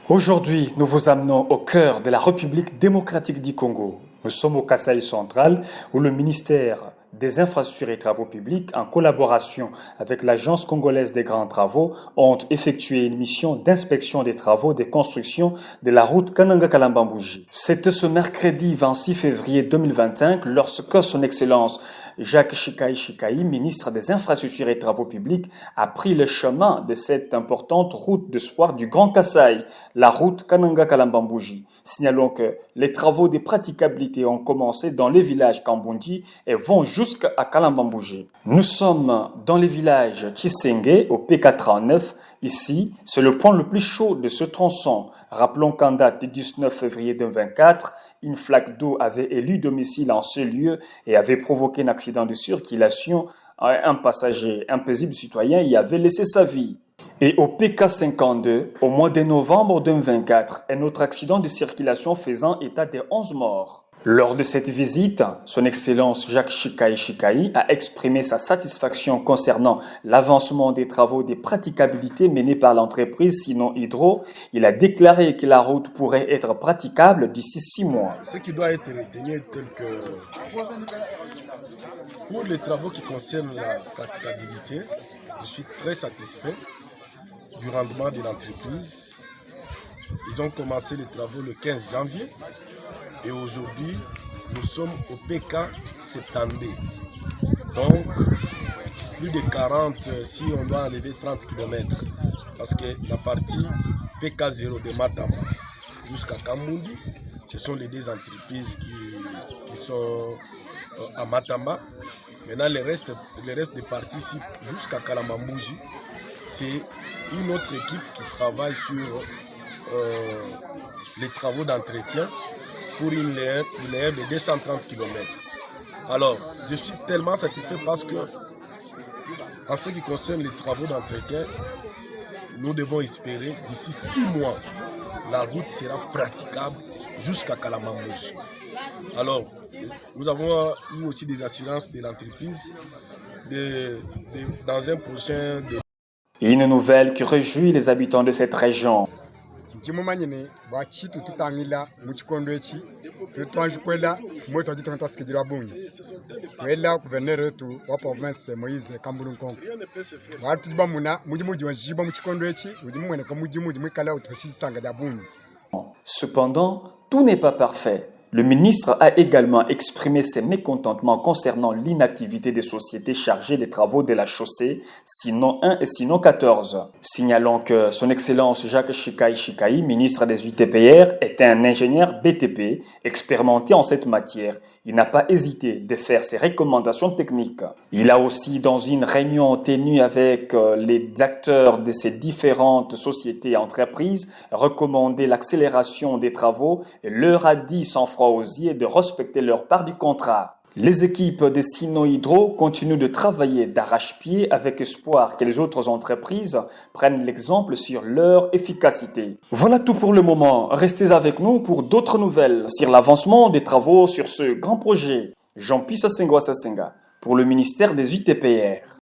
Aujourd'hui, nous vous amenons au cœur de la République démocratique du Congo. Nous sommes au Kasaï central où le ministère des Infrastructures et Travaux publics, en collaboration avec l'Agence congolaise des grands travaux, ont effectué une mission d'inspection des travaux de construction de la route Kananga-Kalambambouji. C'était ce mercredi 26 février 2025 lorsque son Excellence Jacques Chikaï, ministre des Infrastructures et Travaux publics, a pris le chemin de cette importante route de soir du Grand Kasaï, la route Kananga-Kalambambouji. Signalons que les travaux de praticabilité ont commencé dans le village Kambondi et vont jusqu'à Kalambambouji. Nous sommes dans le village Tshisenge au PK39. Ici, c'est le point le plus chaud de ce tronçon. Rappelons qu'en date du 19 février 2024, une flaque d'eau avait élu domicile en ce lieu et avait provoqué un accident de circulation. Un passager, un paisible citoyen, y avait laissé sa vie. Et au PK52, au mois de novembre 2024, un autre accident de circulation faisant état de 11 morts. Lors de cette visite, son Excellence Jacques Chikaï a exprimé sa satisfaction concernant l'avancement des travaux de praticabilité menés par l'entreprise Sino Hydro. Il a déclaré que la route pourrait être praticable d'ici 6 mois. Ce qui doit être retenu tel que pour les travaux qui concernent la praticabilité, je suis très satisfait du rendement de l'entreprise. Ils ont commencé les travaux le 15 janvier et aujourd'hui nous sommes au PK 72. Donc plus de 40 si on doit enlever 30 km parce que la partie PK0 de Matama jusqu'à Kambondi, ce sont les deux entreprises qui sont à Matama. Maintenant, le reste des parties ici jusqu'à Kalambambouji, c'est une autre équipe qui travaille sur les travaux d'entretien pour une linéaire de 230 km. Alors, je suis tellement satisfait parce que, en ce qui concerne les travaux d'entretien, nous devons espérer d'ici 6 mois, la route sera praticable jusqu'à Kalambambouji. Alors, nous avons eu aussi des assurances de l'entreprise dans un prochain... Une nouvelle qui réjouit les habitants de cette région. Cependant, tout n'est pas parfait. Le ministre a également exprimé ses mécontentements concernant l'inactivité des sociétés chargées des travaux de la chaussée, Sino 1 et Sino 14. Signalons que son Excellence Jacques Chikaï, ministre des UTPR, est un ingénieur BTP expérimenté en cette matière. Il n'a pas hésité de faire ses recommandations techniques. Il a aussi, dans une réunion tenue avec les acteurs de ces différentes sociétés et entreprises, recommandé l'accélération des travaux et leur a dit sans froid aux yeux de respecter leur part du contrat. Les équipes de Sino Hydro continuent de travailler d'arrache-pied avec espoir que les autres entreprises prennent l'exemple sur leur efficacité. Voilà tout pour le moment. Restez avec nous pour d'autres nouvelles sur l'avancement des travaux sur ce grand projet. Jean-Pierre Senga pour le ministère des UTPR.